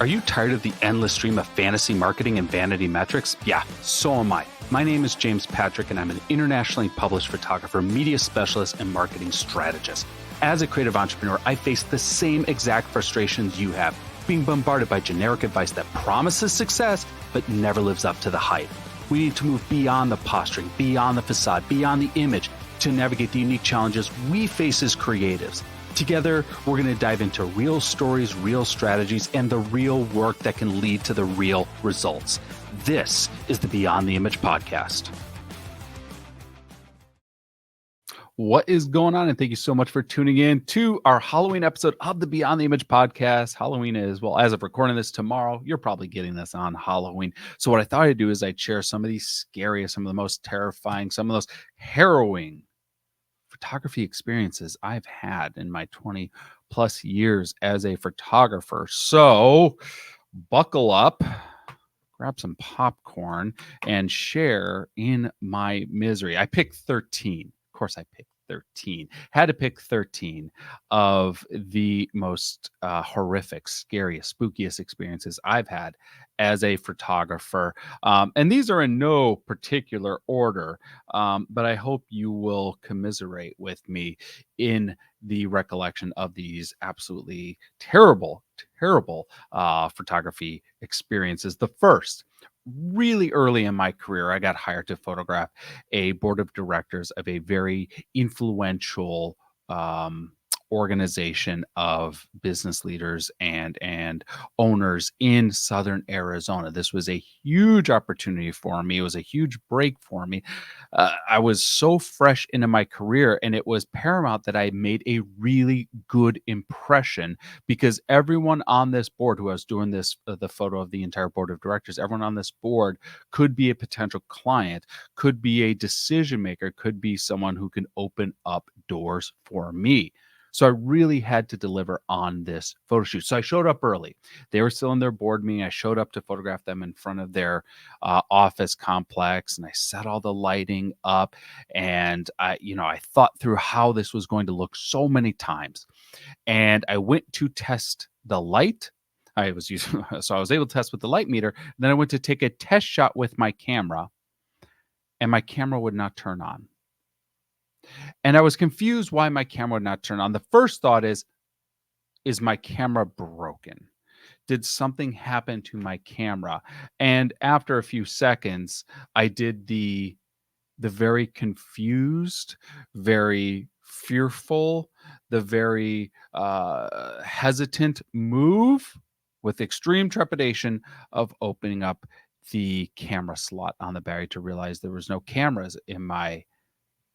Are you tired of the endless stream of fantasy marketing and vanity metrics? Yeah, so am I. My name is James Patrick, and I'm an internationally published photographer, media specialist, and marketing strategist. As a creative entrepreneur, I face the same exact frustrations you have, being bombarded by generic advice that promises success but never lives up to the hype. We need to move beyond the posturing, beyond the facade, beyond the image to navigate the unique challenges we face as creatives. Together, we're going to dive into real stories, real strategies, and the real work that can lead to the real results. This is the Beyond the Image podcast. What is going on? And thank you so much for tuning in to our Halloween episode of the Beyond the Image podcast. Halloween is, well, as of recording this tomorrow, you're probably getting this on Halloween. So what I thought I'd do is I'd share some of these scariest, some of the most terrifying, some of those harrowing photography experiences I've had in my 20 plus years as a photographer. So buckle up, grab some popcorn, and share in my misery. I picked 13. Of course, I picked 13. Had to pick 13 of the most horrific, scariest, spookiest experiences I've had as a photographer. And these are in no particular order, but I hope you will commiserate with me in the recollection of these absolutely terrible, terrible photography experiences. The first, really early in my career, I got hired to photograph a board of directors of a very influential organization of business leaders and owners in Southern Arizona. This was a huge opportunity for me. It was a huge break for me. I was so fresh into my career, and it was paramount that I made a really good impression, because everyone on this board who I was doing this, the photo of the entire board of directors, everyone on this board could be a potential client, could be a decision maker, could be someone who can open up doors for me. So I really had to deliver on this photo shoot. So I showed up early. They were still in their board meeting. I showed up to photograph them in front of their office complex, and I set all the lighting up. And I thought through how this was going to look so many times. And I went to test the light. So I was able to test with the light meter. Then I went to take a test shot with my camera, and my camera would not turn on. And I was confused why my camera would not turn on. The first thought is my camera broken? Did something happen to my camera? And after a few seconds, I did the very confused, very fearful, the very hesitant move with extreme trepidation of opening up the camera slot on the battery to realize there was no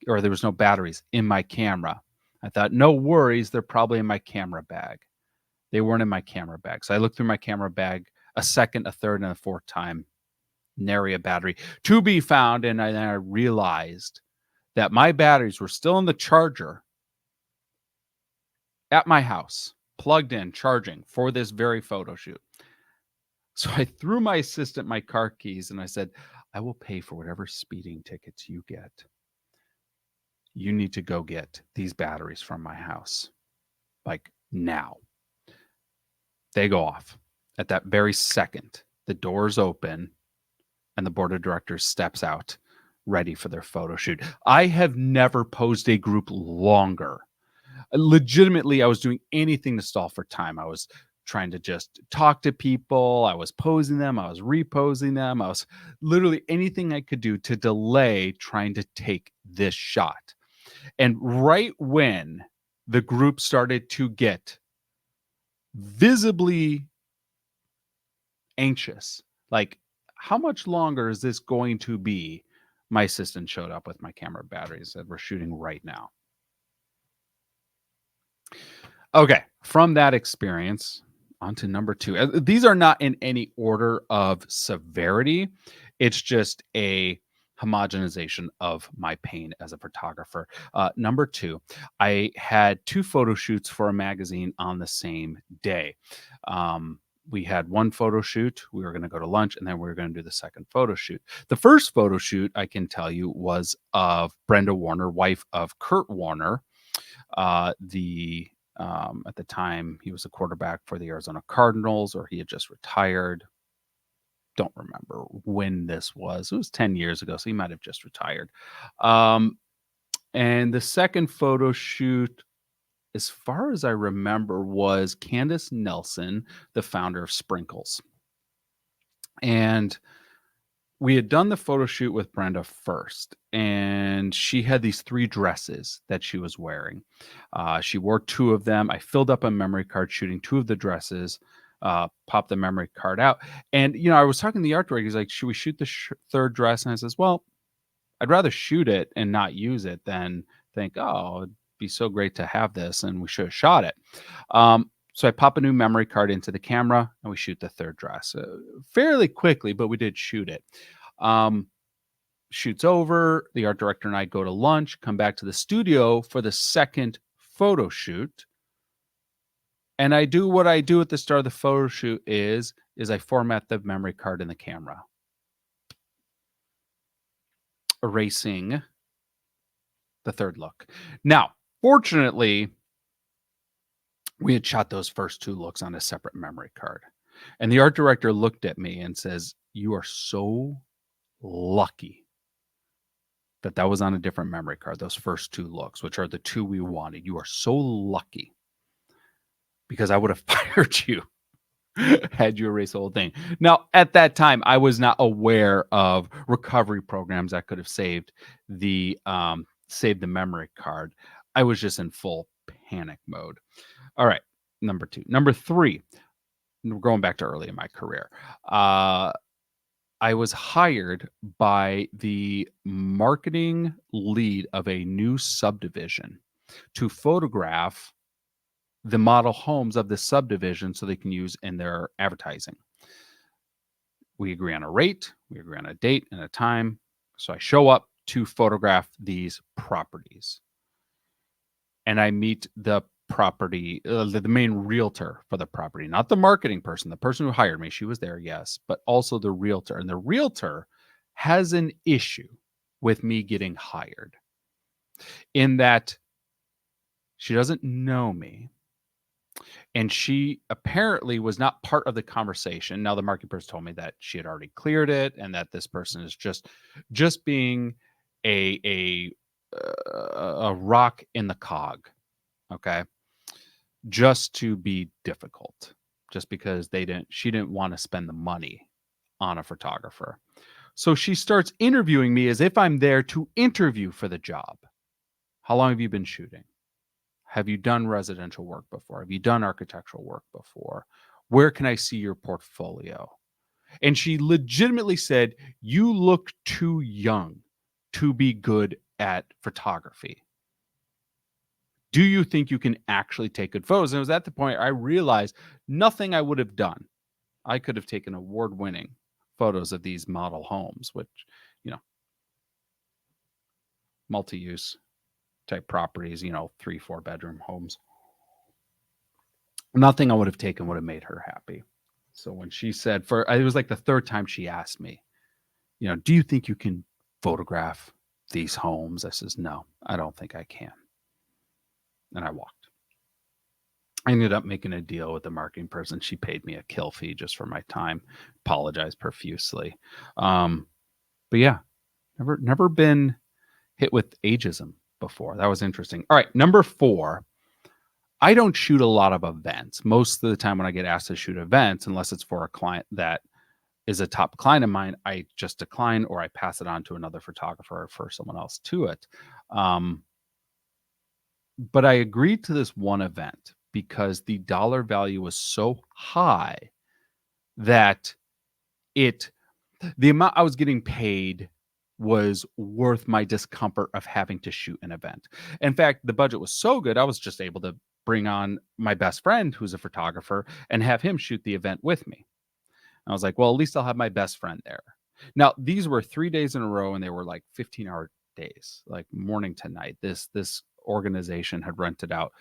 there was no batteries in my camera. I thought, no worries, they're probably in my camera bag. They weren't in my camera bag. So I looked through my camera bag a second, a third, and a fourth time. Nary a battery to be found. And I realized that my batteries were still in the charger at my house, plugged in, charging for this very photo shoot. So I threw my assistant my car keys and I said, I will pay for whatever speeding tickets you get. You need to go get these batteries from my house, like now. They go off. At that very second, the doors open and the board of directors steps out, ready for their photo shoot. I have never posed a group longer. Legitimately, I was doing anything to stall for time. I was trying to just talk to people. I was posing them. I was reposing them. I was literally anything I could do to delay trying to take this shot. And right when the group started to get visibly anxious, like, how much longer is this going to be? My assistant showed up with my camera batteries that we're shooting right now. Okay, from that experience, on to number two. These are not in any order of severity. It's just a homogenization of my pain as a photographer. Number two, I had two photo shoots for a magazine on the same day. We had one photo shoot. We were going to go to lunch, and then we were going to do the second photo shoot. The first photo shoot, I can tell you, was of Brenda Warner, wife of Kurt Warner, the At the time, he was a quarterback for the Arizona Cardinals, or he had just retired. Don't remember when this was. It was 10 years ago, so he might have just retired. Um, and the second photo shoot, as far as I remember, was Candace Nelson, the founder of Sprinkles. And we had done the photo shoot with Brenda first, and she had these 3 dresses that she was wearing. She wore 2 of them. I filled up a memory card shooting 2 of the dresses, popped the memory card out, and, I was talking to the art director. He's like, "Should we shoot the 3rd dress?" And I says, "Well, I'd rather shoot it and not use it than think, oh, it'd be so great to have this, and we should have shot it." So I pop a new memory card into the camera, and we shoot the 3rd dress fairly quickly, but we did shoot it. Um, Shoots over. The art director and I go to lunch, come back to the studio for the second photo shoot. And I do what I do at the start of the photo shoot is I format the memory card in the camera, erasing the 3rd look. Now, fortunately, we had shot those first 2 looks on a separate memory card. And the art director looked at me and says, "You are so lucky that that was on a different memory card, those first 2 looks, which are the 2 we wanted. You are so lucky, because I would have fired you had you erased the whole thing." Now, at that time, I was not aware of recovery programs that could have saved the memory card. I was just in full panic mode. All right, number 2. Number 3, we're going back to early in my career. I was hired by the marketing lead of a new subdivision to photograph the model homes of the subdivision so they can use in their advertising. We agree on a rate, we agree on a date and a time. So I show up to photograph these properties. And I meet the main realtor for the property, not the marketing person, the person who hired me. She was there, yes, but also the realtor. And the realtor has an issue with me getting hired, in that she doesn't know me. And she apparently was not part of the conversation. Now, the marketing person told me that she had already cleared it, and that this person is just being a rock in the cog. Okay, just to be difficult, just because she didn't want to spend the money on a photographer. So she starts interviewing me as if I'm there to interview for the job. How long have you been shooting? Have you done residential work before? Have you done architectural work before? Where can I see your portfolio? And she legitimately said, "You look too young to be good at photography. Do you think you can actually take good photos?" And it was at the point I realized nothing I would have done. I could have taken award-winning photos of these model homes, which, you know, multi-use type properties, 3, 4-bedroom homes. Nothing I would have taken would have made her happy. So when she said, it was like the 3rd time she asked me, "Do you think you can photograph these homes?" I says, "No, I don't think I can." And I walked. I ended up making a deal with the marketing person. She paid me a kill fee just for my time. Apologized profusely. But yeah, never been hit with ageism before. That was interesting. All right, number 4. I don't shoot a lot of events. Most of the time when I get asked to shoot events, unless it's for a client that is a top client of mine, I just decline, or I pass it on to another photographer for someone else to it. But I agreed to this one event because the dollar value was so high that the amount I was getting paid was worth my discomfort of having to shoot an event. In fact, the budget was so good, I was just able to bring on my best friend, who's a photographer, and have him shoot the event with me. I was like, well, at least I'll have my best friend there. Now, these were 3 days in a row, and they were like 15-hour days, like morning to night. This organization had rented out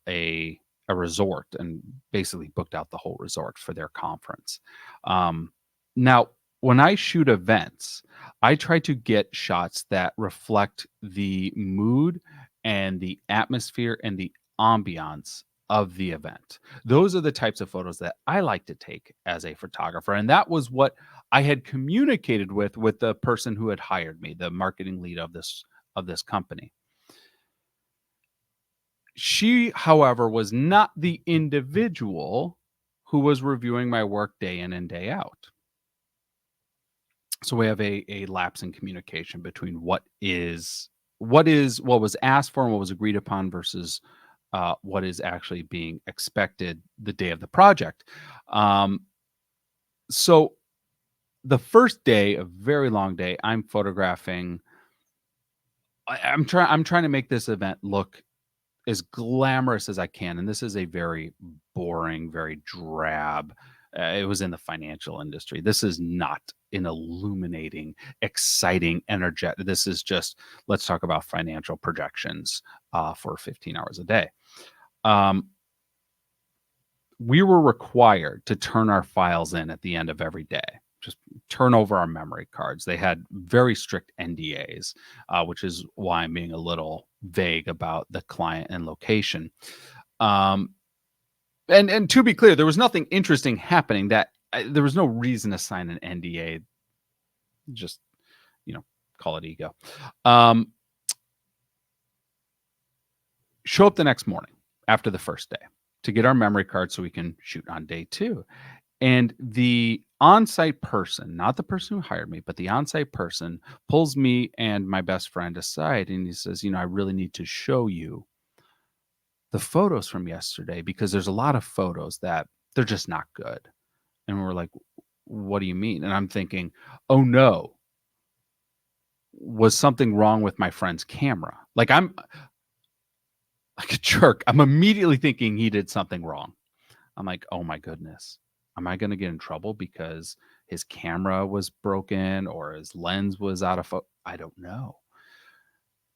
a resort and basically booked out the whole resort for their conference. Now, when I shoot events, I try to get shots that reflect the mood and the atmosphere and the ambiance of the event. Those are the types of photos that I like to take as a photographer, and that was what I had communicated with the person who had hired me, the marketing lead of this company. She, however, was not the individual who was reviewing my work day in and day out. So we have a lapse in communication between what was asked for and what was agreed upon versus what is actually being expected the day of the project. Um, so the first day, a very long day, I'm photographing. I'm trying to make this event look as glamorous as I can, and this is a very boring, very drab. It was in the financial industry. This is not an illuminating, exciting, energetic. This is just let's talk about financial projections for 15 hours a day. Um, we were required to turn our files in at the end of every day. Just turn over our memory cards. They had very strict NDAs, which is why I'm being a little vague about the client and location. Um, and to be clear, there was nothing interesting happening. There was no reason to sign an NDA. Just you know, call it ego. Um, show up the next morning after the first day to get our memory card so we can shoot on day two. And the on-site person, not the person who hired me, but the on-site person pulls me and my best friend aside and he says, I really need to show you the photos from yesterday because there's a lot of photos that they're just not good. And we're like, what do you mean? And I'm thinking, oh no, was something wrong with my friend's camera? Like I'm like a jerk. I'm immediately thinking he did something wrong. I'm like, oh my goodness. Am I going to get in trouble because his camera was broken or his lens was out of focus? I don't know.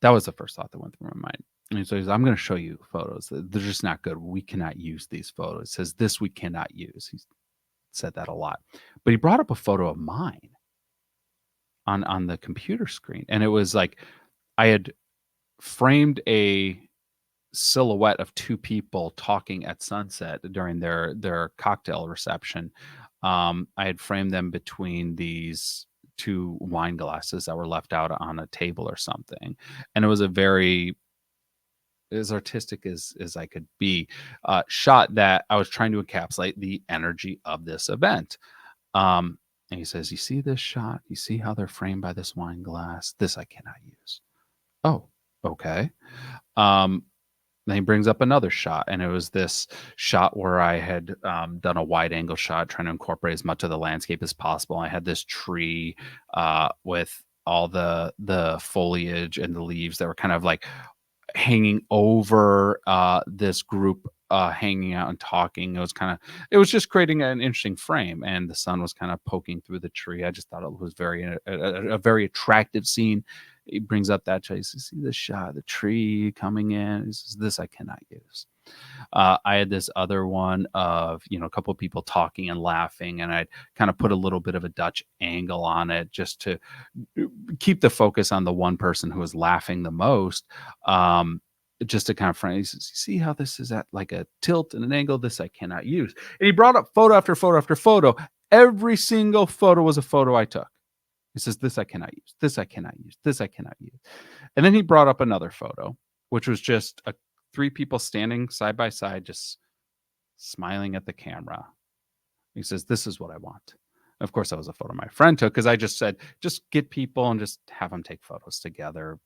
That was the first thought that went through my mind. And so he says, I'm going to show you photos. They're just not good. We cannot use these photos. He says, this we cannot use. He said that a lot. But he brought up a photo of mine on the computer screen. And it was like I had framed a silhouette of two people talking at sunset during their cocktail reception. I had framed them between these two wine glasses that were left out on a table or something, and it was a very as artistic as I could be shot that I was trying to encapsulate the energy of this event. And he says, "You see this shot? You see how they're framed by this wine glass? This I cannot use." Oh, okay. Um, Then he brings up another shot, and it was this shot where I had done a wide angle shot, trying to incorporate as much of the landscape as possible. I had this tree with all the foliage and the leaves that were kind of like hanging over this group hanging out and talking. It was just creating an interesting frame, and the sun was kind of poking through the tree. I just thought it was a very attractive scene. He brings up that shot. He says, see this shot, the tree coming in. He says, this I cannot use. I had this other one of, a couple of people talking and laughing, and I'd kind of put a little bit of a Dutch angle on it just to keep the focus on the one person who was laughing the most. Just to kind of frame, he says, you see how this is at like a tilt and an angle? This I cannot use. And he brought up photo after photo after photo. Every single photo was a photo I took. He says, this I cannot use. This I cannot use. This I cannot use. And then he brought up another photo, which was just three people standing side by side, just smiling at the camera. He says, this is what I want. Of course, that was a photo my friend took because I just said, just get people and just have them take photos together,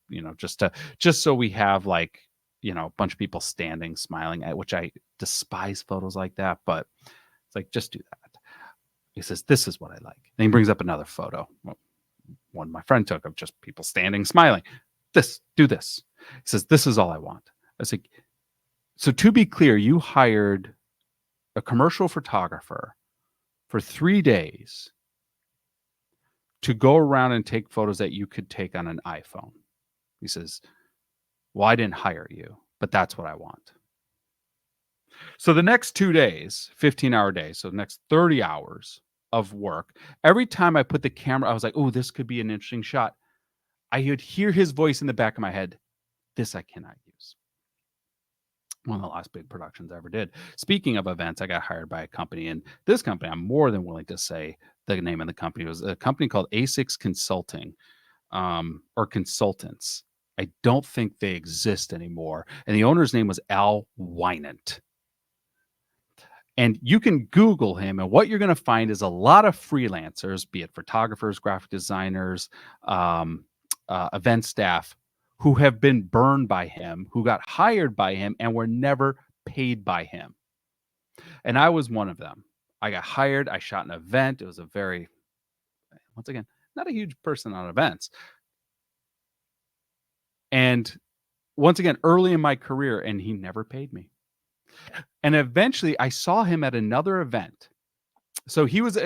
just so we have like, a bunch of people standing, smiling at, which I despise photos like that, but it's like, just do that. He says, this is what I like. And he brings up another photo, one my friend took of just people standing, smiling. Do this. He says, this is all I want. I was like, so to be clear, you hired a commercial photographer for 3 days to go around and take photos that you could take on an iPhone. He says, well, I didn't hire you, but that's what I want. So the next 2 days, 15-hour days, so the next 30 hours of work, every time I put the camera, I was like, oh, this could be an interesting shot. I would hear his voice in the back of my head. This I cannot use. One of the last big productions I ever did. Speaking of events, I got hired by a company, and this company, I'm more than willing to say the name of the company. It was a company called A6 Consulting, or Consultants. I don't think they exist anymore. And the owner's name was Al Wynant. And you can Google him, and what you're going to find is a lot of freelancers, be it photographers, graphic designers, um, event staff, who have been burned by him, who got hired by him, and were never paid by him. And I was one of them. I got hired. I shot an event. It was a very, once again, not a huge person on events. And once again, early in my career, and he never paid me. And eventually I saw him at another event. So he was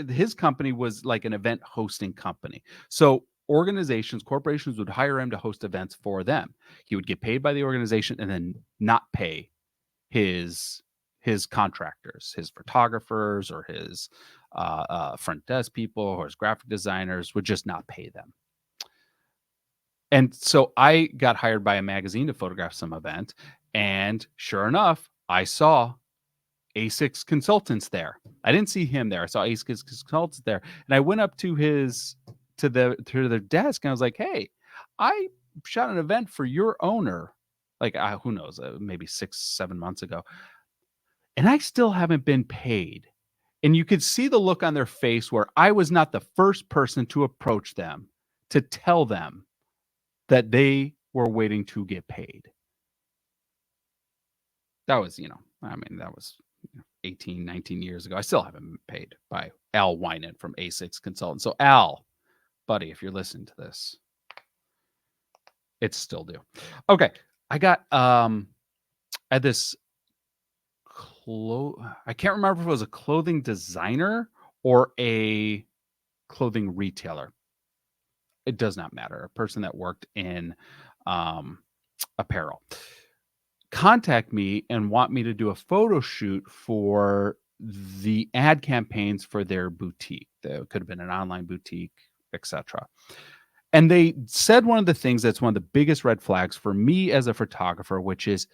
his company was like an event hosting company. So organizations, corporations would hire him to host events for them. He would get paid by the organization and then not pay his contractors, his photographers, or his front desk people, or his graphic designers, would just not pay them. And so I got hired by a magazine to photograph some event, and sure enough, I saw A6 Consultants there. I didn't see him there. I saw A6 Consultants there, and I went up to the desk, and I was like, "Hey, I shot an event for your owner, like who knows, maybe 6-7 months ago, and I still haven't been paid." And you could see the look on their face where I was not the first person to approach them to tell them that they were waiting to get paid. That was, that was 18, 19 years ago. I still haven't been paid by Al Wynant from A6 Consultants. So Al, buddy, if you're listening to this, it's still due. Okay. I got at this I can't remember if it was a clothing designer or a clothing retailer. It does not matter. A person that worked in apparel contact me and want me to do a photo shoot for the ad campaigns for their boutique. That could have been an online boutique, etc. And they said one of the things that's one of the biggest red flags for me as a photographer, which is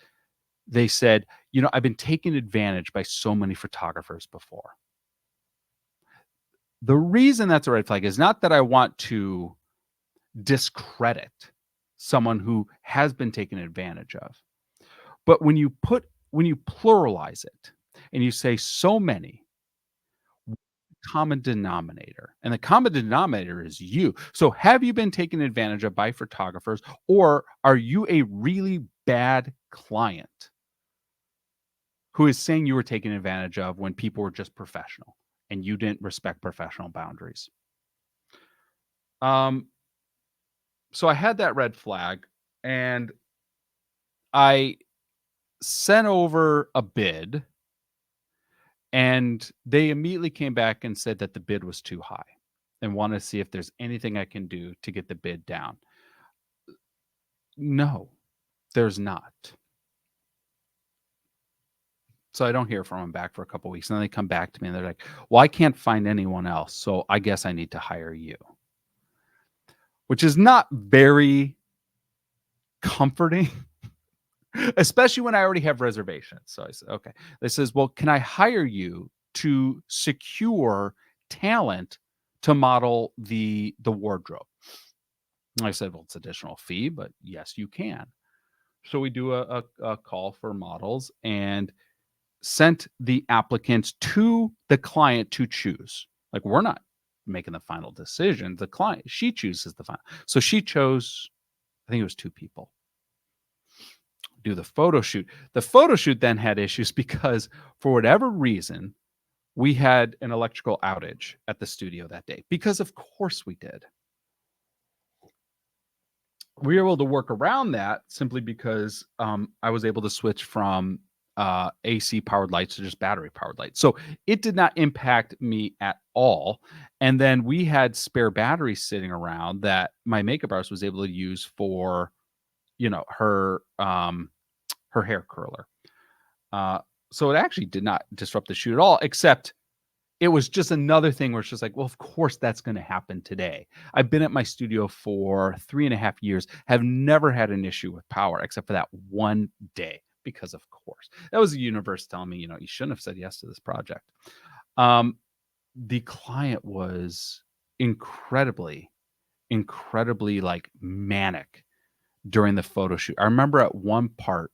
they said, I've been taken advantage by so many photographers before. The reason that's a red flag is not that I want to discredit someone who has been taken advantage of. But when you pluralize it and you say so many, common denominator, and the common denominator is you. So have you been taken advantage of by photographers, or are you a really bad client who is saying you were taken advantage of when people were just professional and you didn't respect professional boundaries? So I had that red flag, and I sent over a bid, and they immediately came back and said that the bid was too high and want to see if there's anything I can do to get the bid down. No, there's not. So I don't hear from them back for a couple of weeks. And then they come back to me and they're like, well, I can't find anyone else, so I guess I need to hire you. Which is not very comforting, especially when I already have reservations. So I said, okay. They says, well, can I hire you to secure talent to model the wardrobe? And I said, well, it's additional fee, but yes, you can. So we do a call for models and sent the applicants to the client to choose. Like, we're not making the final decision. The client, she chooses the final. So she chose, I think it was 2 people. Do the photo shoot. The photo shoot then had issues because for whatever reason, we had an electrical outage at the studio that day, because of course we did. We were able to work around that simply because I was able to switch from AC powered lights to just battery powered lights. So it did not impact me at all. And then we had spare batteries sitting around that my makeup artist was able to use for, her hair curler. So it actually did not disrupt the shoot at all, except it was just another thing where it's just like, well, of course that's going to happen today. I've been at my studio for 3.5 years, have never had an issue with power except for that one day because of course. That was the universe telling me, you shouldn't have said yes to this project. Um, the client was incredibly, incredibly, like, manic during the photo shoot. I remember at one part,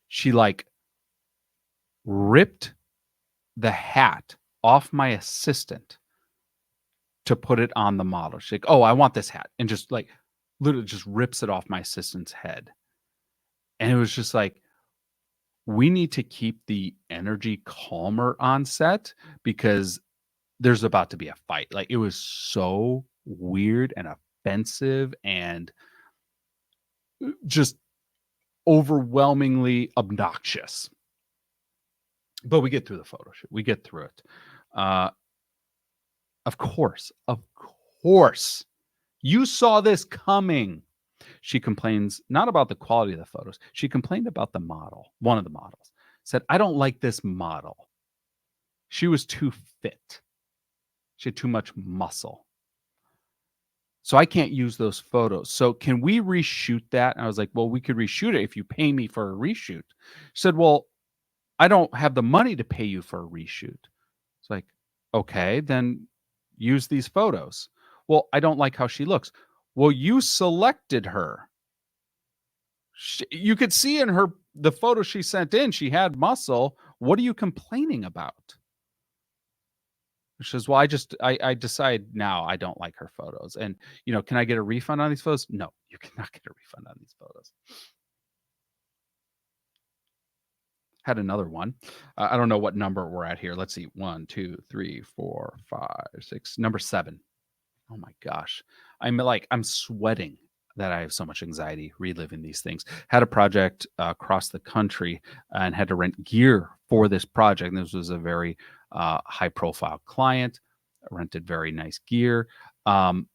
she, like, ripped the hat off my assistant to put it on the model. She's like, "Oh, I want this hat," and just, like, literally just rips it off my assistant's head. And it was just like, we need to keep the energy calmer on set because there's about to be a fight. Like, it was so weird and offensive and just overwhelmingly obnoxious. But we get through the photo shoot. We get through it. Uh, of course, you saw this coming. She complains not about the quality of the photos. She complained about the model, one of the models. Said, "I don't like this model. She was too fit. She had too much muscle. So I can't use those photos. So can we reshoot that?" And I was like, "Well, we could reshoot it if you pay me for a reshoot." She said, "Well, I don't have the money to pay you for a reshoot." It's like, "Okay, then use these photos." "Well, I don't like how she looks." "Well, you selected her. You could see in the photo she sent in, she had muscle. What are you complaining about?" She says, "Well, I decide now I don't like her photos. And, can I get a refund on these photos?" "No, you cannot get a refund on these photos." Had another one. I don't know what number we're at here. Let's see. One, two, three, four, five, six. Number 7. Oh my gosh. I'm sweating that I have so much anxiety reliving these things. Had a project across the country and had to rent gear for this project. And this was a very high profile client. Rented very nice gear. Um,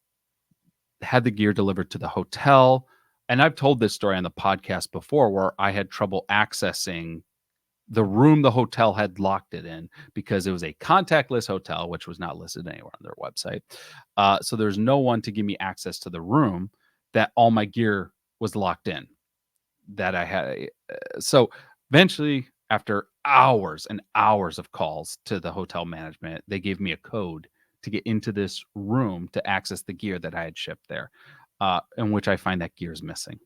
had the gear delivered to the hotel. And I've told this story on the podcast before where I had trouble accessing the room the hotel had locked it in because it was a contactless hotel, which was not listed anywhere on their website. So there's no one to give me access to the room that all my gear was locked in that I had. So eventually, after hours and hours of calls to the hotel management, they gave me a code to get into this room to access the gear that I had shipped there, in which I find that gear is missing.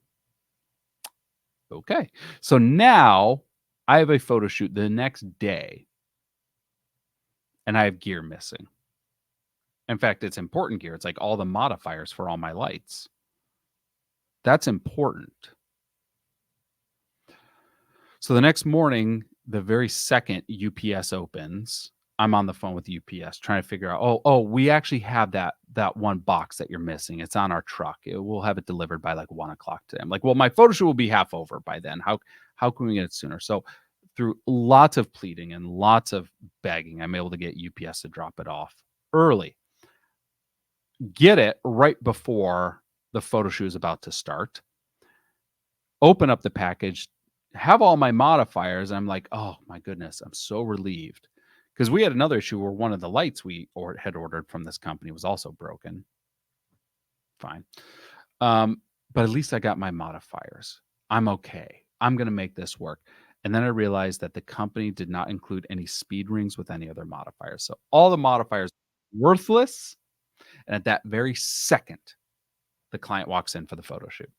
Okay. So now I have a photo shoot the next day and I have gear missing. In fact, it's important gear. It's like all the modifiers for all my lights. That's important. So the next morning, the very second UPS opens, I'm on the phone with UPS trying to figure out, oh, we actually have that one box that you're missing. It's on our truck. We'll have it delivered by like 1:00 today. I'm like, well, my photo shoot will be half over by then. How can we get it sooner? So through lots of pleading and lots of begging, I'm able to get UPS to drop it off early. Get it right before the photo shoot is about to start. Open up the package, have all my modifiers. I'm like, oh my goodness, I'm so relieved. Because we had another issue where one of the lights we had ordered from this company was also broken. Fine. But at least I got my modifiers. I'm okay. I'm going to make this work. And then I realized that the company did not include any speed rings with any other modifiers. So all the modifiers worthless. And at that very second, the client walks in for the photo shoot.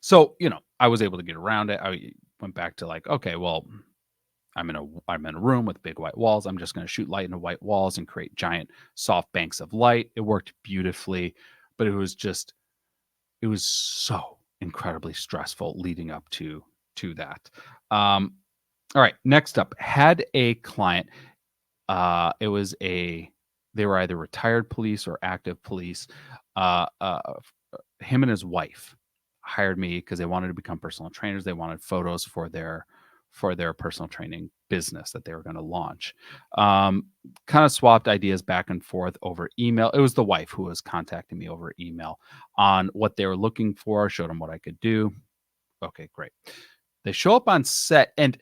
So, I was able to get around it. I went back to like, okay, well, I'm in a room with big white walls. I'm just going to shoot light into white walls and create giant soft banks of light. It worked beautifully, but it was so incredibly stressful leading up to that. All right, next up, had a client. They were either retired police or active police. Him and his wife hired me because they wanted to become personal trainers. They wanted photos for their personal training business that they were going to launch. Kind of swapped ideas back and forth over email. It was the wife who was contacting me over email on what they were looking for. Showed them what I could do. Okay, great. They show up on set, and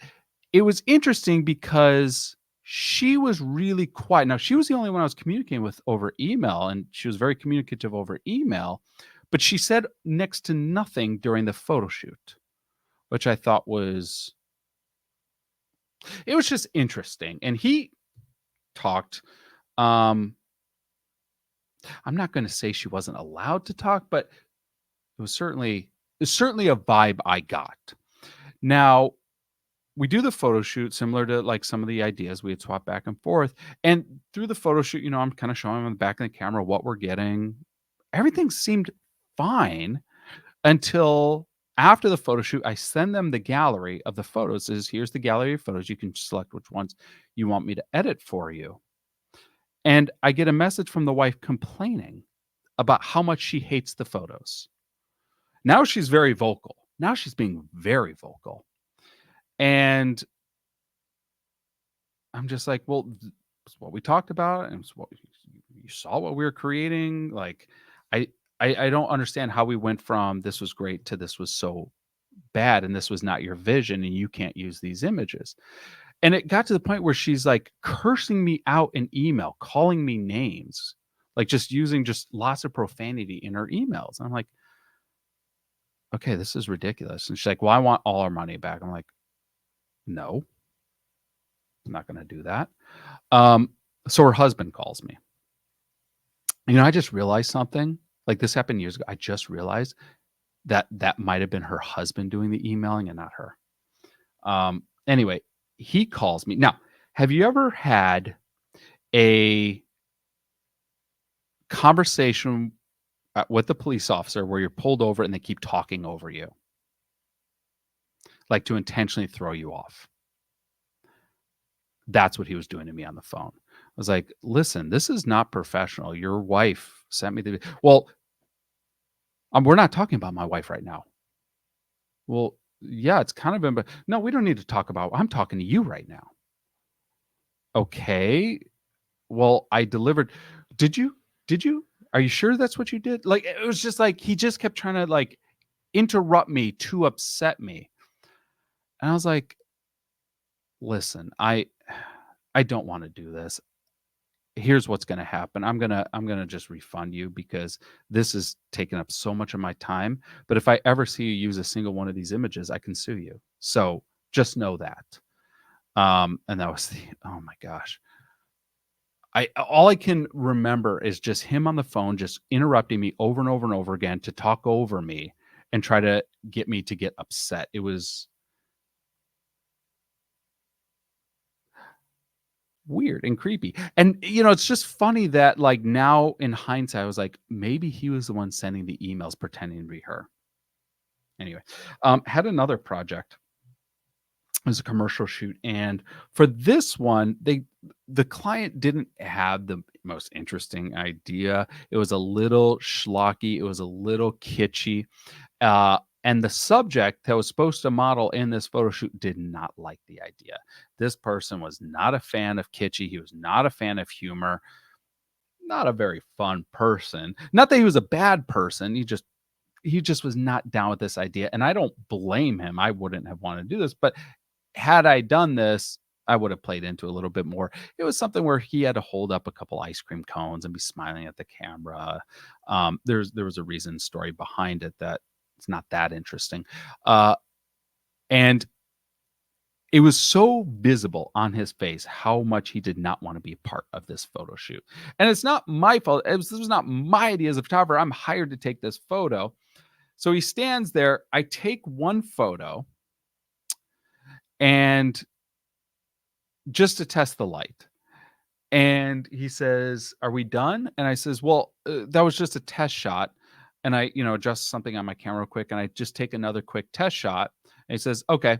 it was interesting because she was really quiet. Now, she was the only one I was communicating with over email, and she was very communicative over email, but she said next to nothing during the photo shoot, which I thought was it was just interesting. And he talked, um, I'm not gonna say she wasn't allowed to talk, but it was certainly a vibe I got. Now, we do the photo shoot similar to, like, some of the ideas we had swapped back and forth, and through the photo shoot, I'm kinda showing him on the back of the camera what we're getting. Everything seemed fine until after the photo shoot, I send them the gallery of the photos. Says, "Here's the gallery of photos. You can select which ones you want me to edit for you." And I get a message from the wife complaining about how much she hates the photos. Now she's very vocal. Now she's being very vocal. And I'm just like, "Well, it's what we talked about, and it's what you saw what we were creating." Like, I I don't understand how we went from "This was great" to "This was so bad, and this was not your vision, and you can't use these images." And it got to the point where she's, like, cursing me out in email, calling me names, like, just using just lots of profanity in her emails. I'm like, "Okay, this is ridiculous." And she's like, "Well, I want all our money back." I'm like, "No, I'm not gonna do that." Um, so her husband calls me. I just realized something, like, this happened years ago. I just realized that that might have been her husband doing the emailing and not her. Anyway, he calls me. Now, have you ever had a conversation, with the police officer where you're pulled over and they keep talking over you, like, to intentionally throw you off? That's what he was doing to me on the phone. I was like, "Listen, this is not professional. Your wife sent me the." "Well, we're not talking about my wife right now." "Well, yeah, it's kind of "No, we don't need to talk about I'm talking to you right now." "Okay. Well, I delivered." "Did you? Did you? Are you sure that's what you did?" Like, it was just like he just kept trying to, like, interrupt me to upset me. And I was like, "Listen, I don't wanna do this. Here's what's gonna happen. I'm gonna just refund you because this is taking up so much of my time, but if I ever see you use a single one of these images, I can sue you. So, just know that." And that was the oh my gosh. I all I can remember is just him on the phone just interrupting me over and over and over again to talk over me and try to get me to get upset. It was weird and creepy. And, it's just funny that, like, now in hindsight, I was like, maybe he was the one sending the emails pretending to be her. Anyway, had another project. It was a commercial shoot, and for this one, the client didn't have the most interesting idea. It was a little schlocky, it was a little kitschy, and the subject that was supposed to model in this photo shoot did not like the idea. This person was not a fan of kitschy, he was not a fan of humor, not a very fun person. Not that he was a bad person, he just was not down with this idea, and I don't blame him. I wouldn't have wanted to do this, but had I done this, I would have played into a little bit more. It was something where he had to hold up a couple ice cream cones and be smiling at the camera. There was a reason story behind it that it's not that interesting. And it was so visible on his face how much he did not want to be a part of this photo shoot. And it's not my fault. This was not my idea as a photographer. I'm hired to take this photo. So he stands there. I take one photo and just to test the light. And he says, "Are we done?" And I says, "Well, that was just a test shot." And I, adjust something on my camera real quick, and I just take another quick test shot. And he says, "Okay,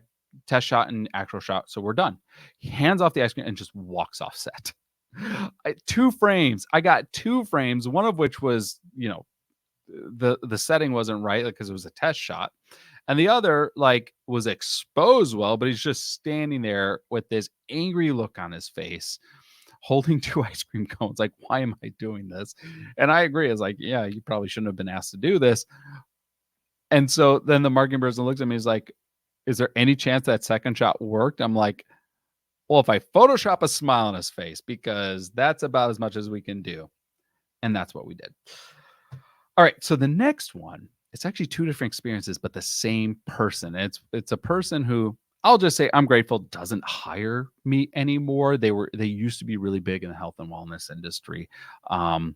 test shot and actual shot, so we're done." He hands off the ice cream and just walks off set. 2 frames. I got 2 frames, one of which was, the setting wasn't right because it was a test shot. And the other, like, was exposed well, but he's just standing there with this angry look on his face, holding 2 ice cream cones, like, "Why am I doing this?" And I agree, it's like, "Yeah, you probably shouldn't have been asked to do this." And so then the marketing person looks at me, he's like, "Is there any chance that second shot worked?" I'm like, "Well, if I Photoshop a smile on his face, because that's about as much as we can do." And that's what we did. All right, so the next one It's actually 2 different experiences, but the same person. It's a person who, I'll just say I'm grateful, doesn't hire me anymore. They used to be really big in the health and wellness industry. Um,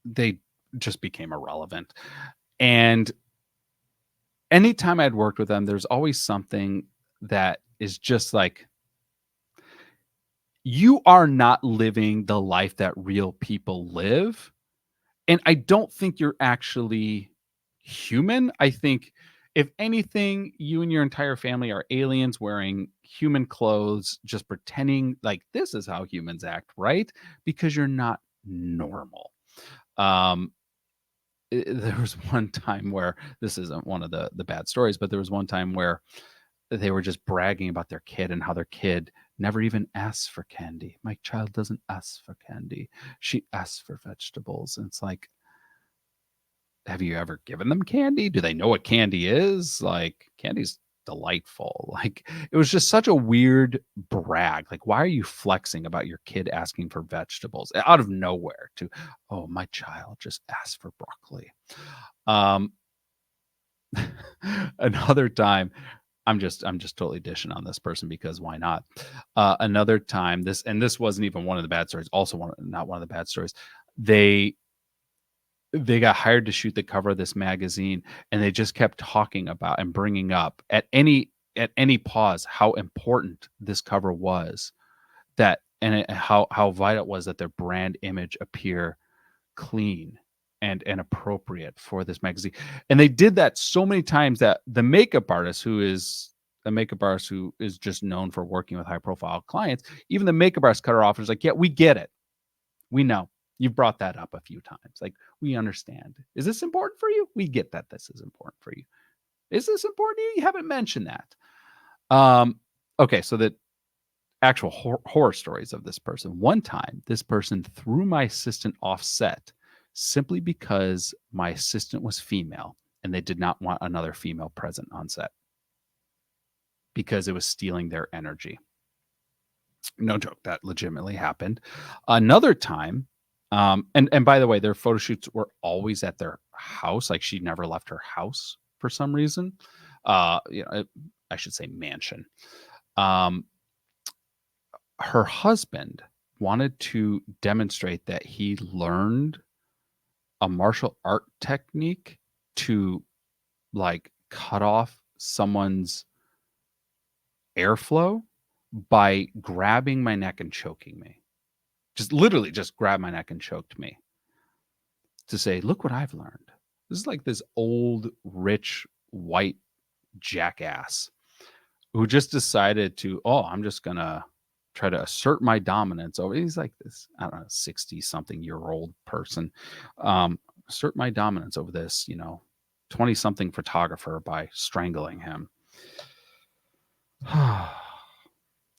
they just became irrelevant. And anytime I'd worked with them, there's always something that is just like, you are not living the life that real people live. And I don't think you're actually human. I think if anything, you and your entire family are aliens wearing human clothes, just pretending like this is how humans act, right? Because you're not normal. Um, there was one time where, this isn't one of the bad stories, but there was one time where they were just bragging about their kid and how their kid never even asks for candy. My child doesn't ask for candy. She asks for vegetables. And it's like, have you ever given them candy? Do they know what candy is? Like, candy's delightful. Like, it was just such a weird brag. Like, why are you flexing about your kid asking for vegetables out of nowhere to, oh, my child just asked for broccoli. Um, another time, I'm just totally dishing on this person because why not? Another time, this wasn't even one of the bad stories. Also, not one of the bad stories. They they got hired to shoot the cover of this magazine, and they just kept talking about and bringing up at any pause how important this cover was, that and how vital it was that their brand image appear clean and appropriate for this magazine. And they did that so many times that the makeup artist, who is a makeup artist who is just known for working with high profile clients, even the makeup artist cut her off and was like, yeah, we get it. We know. You've brought that up a few times. Like, we understand. Is this important for you? We get that this is important for you. Is this important to you? You haven't mentioned that. Okay, so the actual horror stories of this person. One time, this person threw my assistant off set simply because my assistant was female and they did not want another female present on set because it was stealing their energy. No joke, that legitimately happened. Another time, and by the way, their photo shoots were always at their house. Like, she never left her house for some reason. I should say mansion. Um, her husband wanted to demonstrate that he learned a martial art technique to, like, cut off someone's airflow by grabbing my neck and choking me. Just literally just grabbed my neck and choked me to say, look what I've learned. This is like this old, rich, white jackass who just decided to, oh, I'm just going to try to assert my dominance over. He's like this, I don't know, 60 something year old person. Assert my dominance over this, 20 something photographer by strangling him.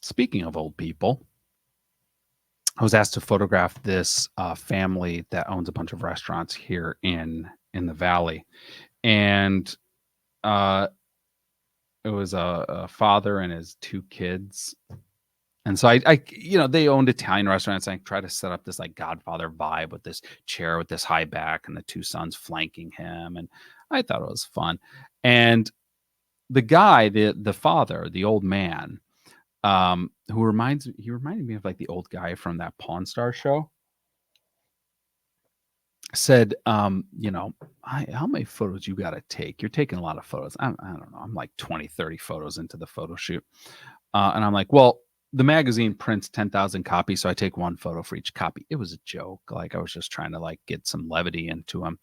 Speaking of old people, I was asked to photograph this family that owns a bunch of restaurants here in the valley, and uh, it was a father and his 2 kids. And so they owned Italian restaurants. I try to set up this like Godfather vibe with this chair with this high back and the 2 sons flanking him, and I thought it was fun. And the guy, the father, the old man, who reminded me of like the old guy from that Pawn Star show, said, how many photos you got to take? You're taking a lot of photos. I don't know. I'm like 20, 30 photos into the photo shoot. And I'm like, well, the magazine prints 10,000 copies, so I take one photo for each copy. It was a joke. Like, I was just trying to like get some levity into him.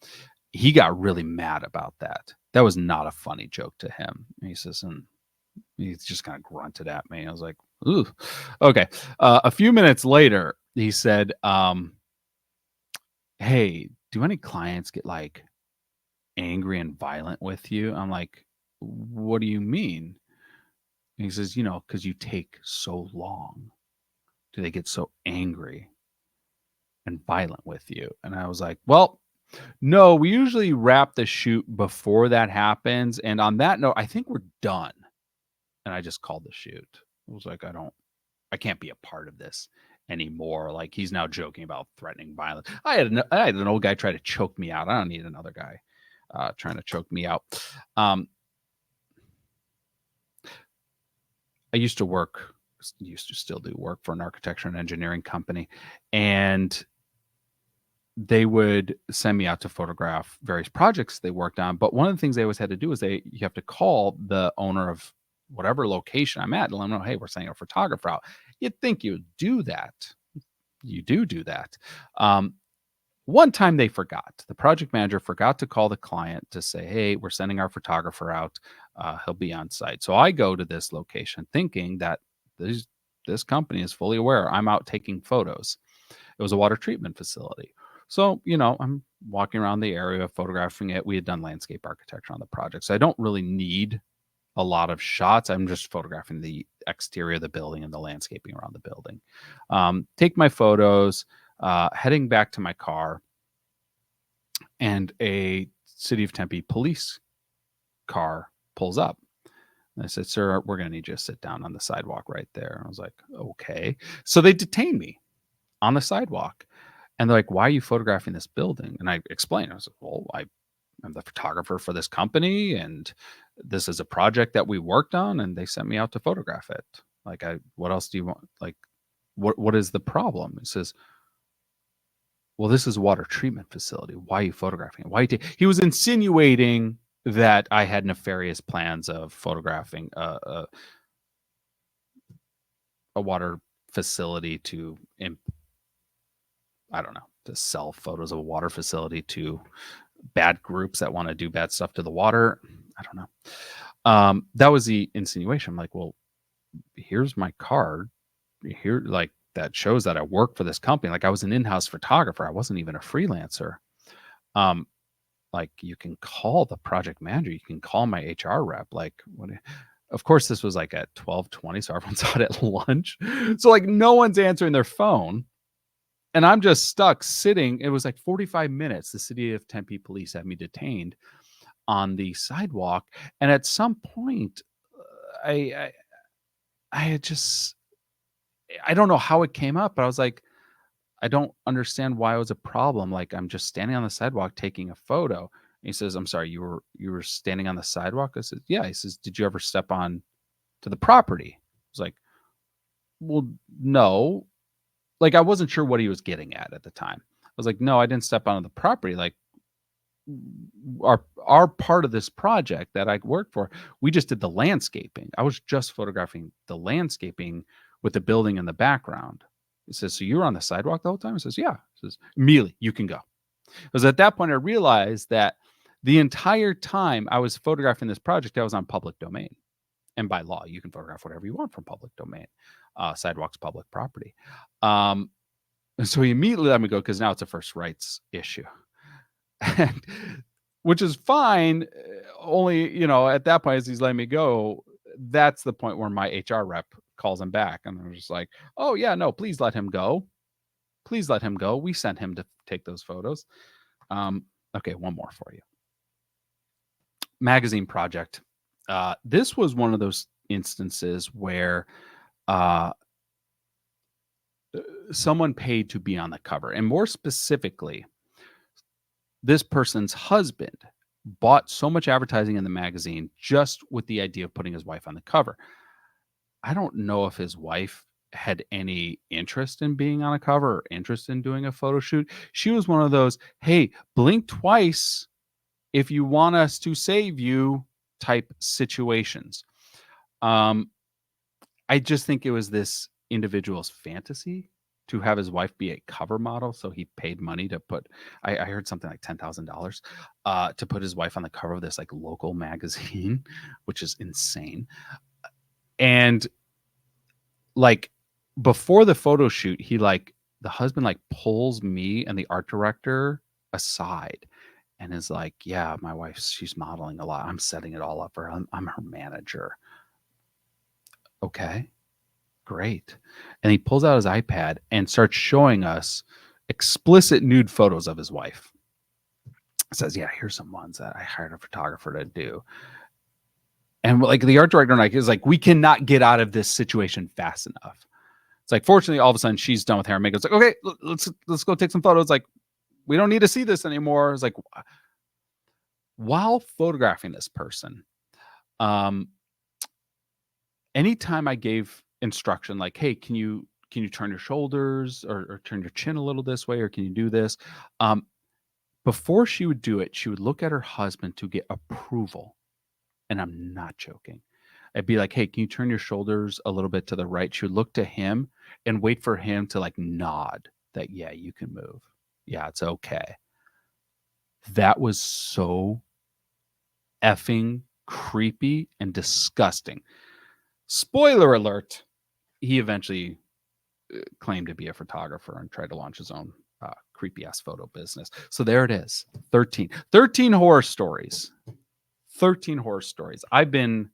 He got really mad about that. That was not a funny joke to him. He says, and he just kind of grunted at me. I was like, ooh, okay. A few minutes later, he said, hey, do any clients get like angry and violent with you? I'm like, what do you mean? And he says, because you take so long. Do they get so angry and violent with you? And I was like, well, no, we usually wrap the shoot before that happens. And on that note, I think we're done. And I just called the shoot. I was like, I can't be a part of this anymore. Like, he's now joking about threatening violence. I had an old guy try to choke me out. I don't need another guy trying to choke me out. Um, I used to still do work for an architecture and engineering company, and they would send me out to photograph various projects they worked on. But one of the things they always had to do is you have to call the owner of whatever location I'm at and let them know, hey, we're sending a photographer out. You'd think you'd do that. You do that. One time they forgot. The project manager forgot to call the client to say, hey, we're sending our photographer out. He'll be on site. So I go to this location thinking that this company is fully aware I'm out taking photos. It was a water treatment facility. So, I'm walking around the area photographing it. We had done landscape architecture on the project. So I don't really need a lot of shots. I'm just photographing the exterior of the building and the landscaping around the building. Take my photos, heading back to my car, and a City of Tempe police car pulls up. And I said, sir, we're going to need you to sit down on the sidewalk right there. And I was like, okay. So they detained me on the sidewalk. And they're like, why are you photographing this building? And I explained, I was like, well, I'm the photographer for this company, and this is a project that we worked on, and they sent me out to photograph it. Like, what else do you want? Like, what is the problem? He says, well, this is a water treatment facility. Why are you photographing it? He was insinuating that I had nefarious plans of photographing a water facility I don't know, to sell photos of a water facility to bad groups that want to do bad stuff to the water. I don't know. That was the insinuation. I'm like, well, here's my card here, like, that shows that I work for this company. Like, I was an in-house photographer. I wasn't even a freelancer. Like, you can call the project manager. You can call my HR rep. Like, of course, this was like at 12:20, so everyone's out at lunch. So like, no one's answering their phone. And I'm just stuck sitting. It was like 45 minutes. The City of Tempe police had me detained on the sidewalk. And at some point, I had just, I don't know how it came up, but I was like, I don't understand why it was a problem. Like, I'm just standing on the sidewalk taking a photo. And he says, I'm sorry, you were standing on the sidewalk? I said, yeah. He says, did you ever step on to the property? I was like, well, no. Like, I wasn't sure what he was getting at the time. I was like, no, I didn't step onto the property. Like, our part of this project that I worked for, we just did the landscaping. I was just photographing the landscaping with the building in the background. He says, so you were on the sidewalk the whole time? He says, yeah. He says, immediately, you can go. Because at that point, I realized that the entire time I was photographing this project, I was on public domain. And by law, you can photograph whatever you want from public domain. Sidewalks, public property. And so he immediately let me go because now it's a first rights issue. And, which is fine. Only, at that point, as he's letting me go, that's the point where my HR rep calls him back. And I'm just like, oh, yeah, no, please let him go. Please let him go. We sent him to take those photos. Okay, one more for you. Magazine project. This was one of those instances where someone paid to be on the cover. And more specifically, this person's husband bought so much advertising in the magazine just with the idea of putting his wife on the cover. I don't know if his wife had any interest in being on a cover or interest in doing a photo shoot. She was one of those, hey, blink twice if you want us to save you type situations. I just think it was this individual's fantasy to have his wife be a cover model. So he paid money to put, I heard something like $10,000 to put his wife on the cover of this like local magazine, which is insane. And like, before the photo shoot, the husband like pulls me and the art director aside and is like, yeah, my wife, she's modeling a lot. I'm setting it all up for her. I'm her manager. Okay, great. And he pulls out his iPad and starts showing us explicit nude photos of his wife. Says, yeah, here's some ones that I hired a photographer to do. And like the art director and I is like, we cannot get out of this situation fast enough. It's like, fortunately, all of a sudden she's done with hair and makeup. It's like, okay, let's go take some photos. Like, we don't need to see this anymore. It's like, while photographing this person, um, anytime I gave instruction like, "Hey, can you turn your shoulders or turn your chin a little this way, or can you do this?" Um, Before she would do it, she would look at her husband to get approval, and I'm not joking. I'd be like, "Hey, can you turn your shoulders a little bit to the right?" She would look to him and wait for him to, like, nod that, "Yeah, you can move. Yeah, it's okay." That was so effing creepy and disgusting. Spoiler alert, he eventually claimed to be a photographer and tried to launch his own creepy ass photo business. So there it is. 13 horror stories. 13 horror stories. I've been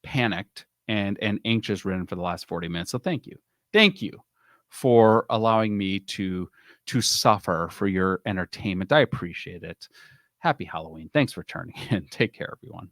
panicked and anxious ridden for the last 40 minutes. So thank you. Thank you for allowing me to suffer for your entertainment. I appreciate it. Happy Halloween. Thanks for turning in. Take care, everyone.